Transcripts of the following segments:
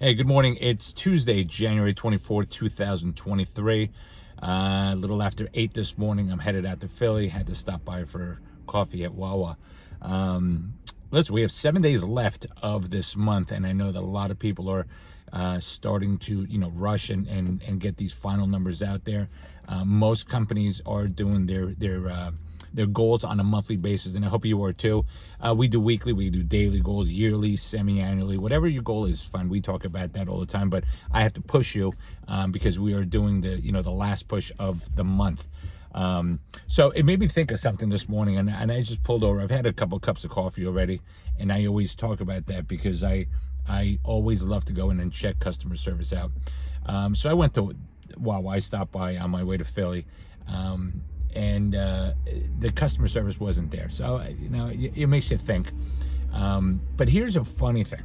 Hey, good morning. It's Tuesday, January 24th, 2023. A little after 8 this morning. I'm headed out to Philly. Had to stop by for coffee at Wawa. Listen, we have 7 days left of this month, and I know that a lot of people are starting to, rush and get these final numbers out there. Most companies are doing their goals on a monthly basis, and I hope you are too. We do weekly, we do daily goals, yearly, semi-annually, whatever your goal is, fine. We talk about that all the time, but I have to push you because we are doing the last push of the month. So it made me think of something this morning, and I just pulled over. I've had a couple cups of coffee already, and I always talk about that because I always love to go in and check customer service out. So I went to Wawa. I stopped by on my way to Philly. And the customer service wasn't there. So, it makes you think. But here's a funny thing.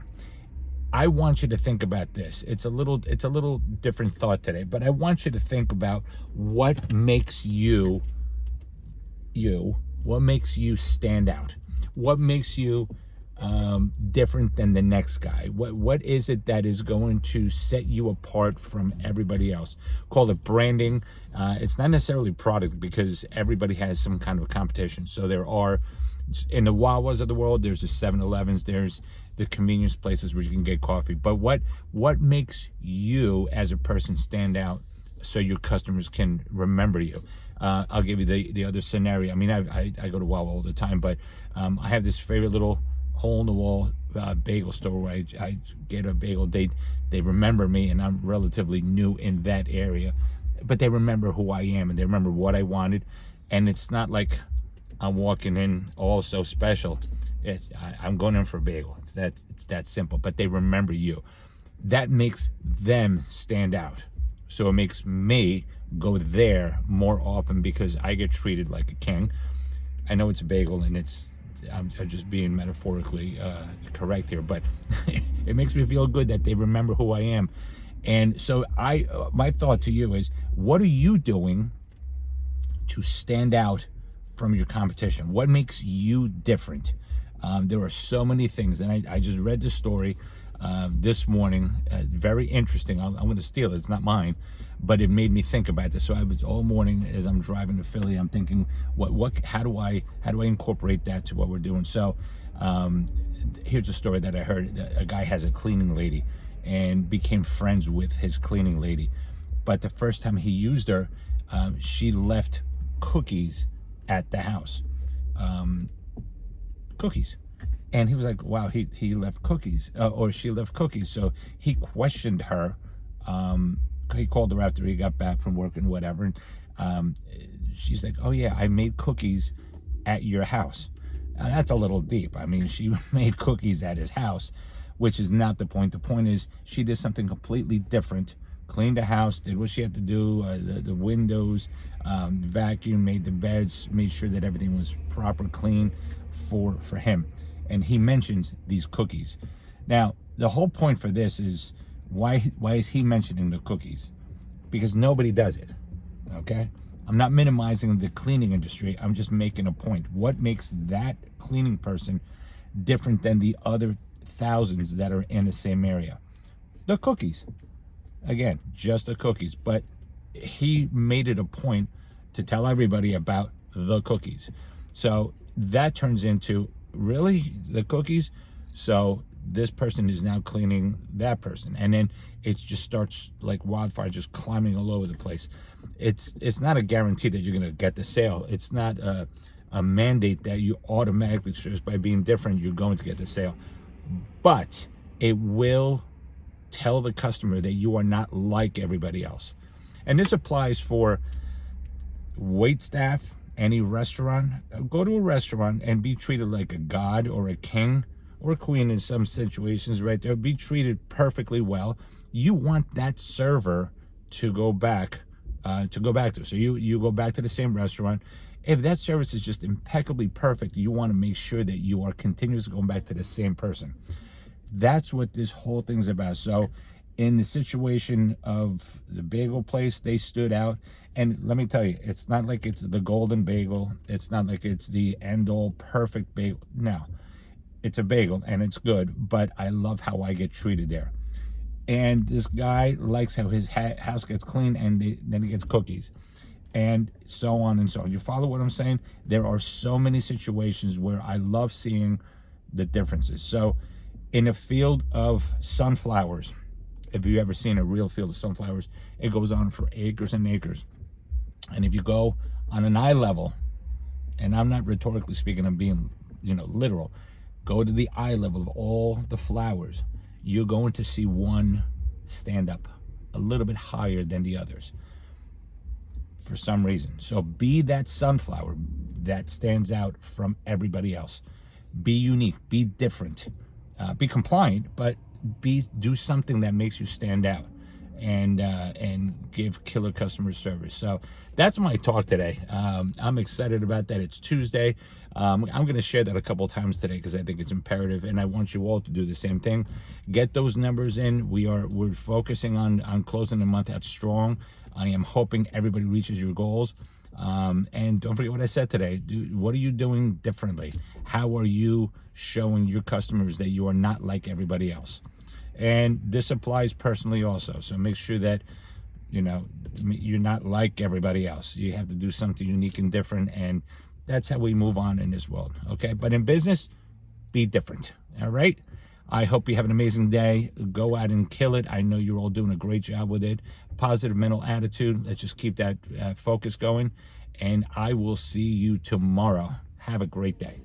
I want you to think about this. It's a little different thought today, but I want you to think about what makes you, what makes you stand out, what makes you different than the next guy. What is it that is going to set you apart from everybody else? Call it branding. It's not necessarily product, because everybody has some kind of a competition. So there are, in the Wawas of the world, there's the 7-Elevens, there's the convenience places where you can get coffee. But what makes you as a person stand out so your customers can remember you? I'll give you the other scenario. I mean, I go to Wawa all the time, but I have this favorite little hole-in-the-wall bagel store where I get a bagel. They remember me, and I'm relatively new in that area, but they remember who I am, and they remember what I wanted. And it's not like I'm walking in all so special. I'm going in for a bagel. It's that simple. But they remember you. That makes them stand out. So it makes me go there more often because I get treated like a king. I know it's a bagel, and I'm just being metaphorically correct here, but it makes me feel good that they remember who I am. And so my thought to you is, what are you doing to stand out from your competition? What makes you different? There are so many things, and I just read the story this morning. Very interesting. I'm going to steal it. It's not mine, but it made me think about this. So I was all morning as I'm driving to Philly, I'm thinking, how do I incorporate that to what we're doing? So here's a story that I heard. A guy has a cleaning lady and became friends with his cleaning lady, but the first time he used her, she left cookies at the house. Cookies. And he was like, wow, he left cookies, or she left cookies. So he questioned her. He called her after he got back from work and whatever. And she's like, oh yeah, I made cookies at your house. Now, that's a little deep. I mean, she made cookies at his house, which is not the point. The point is, she did something completely different. Cleaned the house, did what she had to do, the windows, vacuum, made the beds, made sure that everything was proper, clean for him. And he mentions these cookies. Now, the whole point for this is, why is he mentioning the cookies? Because nobody does it, okay? I'm not minimizing the cleaning industry. I'm just making a point. What makes that cleaning person different than the other thousands that are in the same area? The cookies. Again, just the cookies. But he made it a point to tell everybody about the cookies. So that turns into, really, the cookies? So this person is now cleaning that person, and then it just starts like wildfire, just climbing all over the place. It's not a guarantee that you're going to get the sale. It's not a mandate that you automatically, just by being different, you're going to get the sale. But it will tell the customer that you are not like everybody else. And this applies for wait staff, any restaurant. Go to a restaurant and be treated like a god or a king or a queen in some situations, right there. Be treated perfectly well. You want that server to go back to. So you go back to the same restaurant. If that service is just impeccably perfect, you want to make sure that you are continuously going back to the same person. That's what this whole thing's about. So in the situation of the bagel place, they stood out. And let me tell you, it's not like it's the golden bagel. It's not like it's the end-all perfect bagel. No, it's a bagel and it's good, but I love how I get treated there. And this guy likes how his house gets clean, and then he gets cookies, and so on and so on. You follow what I'm saying? There are so many situations where I love seeing the differences. So in a field of sunflowers, if you ever seen a real field of sunflowers, it goes on for acres and acres. And if you go on an eye level, and I'm not rhetorically speaking, I'm being, literal, go to the eye level of all the flowers, you're going to see one stand up a little bit higher than the others for some reason. So be that sunflower that stands out from everybody else. Be unique, be different, be compliant, but do something that makes you stand out, and give killer customer service. So that's my talk today. I'm excited about that. It's Tuesday. I'm going to share that a couple times today because I think it's imperative, and I want you all to do the same thing. Get those numbers in. We're focusing on closing the month out strong. I am hoping everybody reaches your goals. And don't forget what I said today. What are you doing differently? How are you showing your customers that you are not like everybody else? And this applies personally also. So make sure that, you're not like everybody else. You have to do something unique and different. And that's how we move on in this world. Okay. But in business, be different. All right. I hope you have an amazing day. Go out and kill it. I know you're all doing a great job with it. Positive mental attitude. Let's just keep that focus going. And I will see you tomorrow. Have a great day.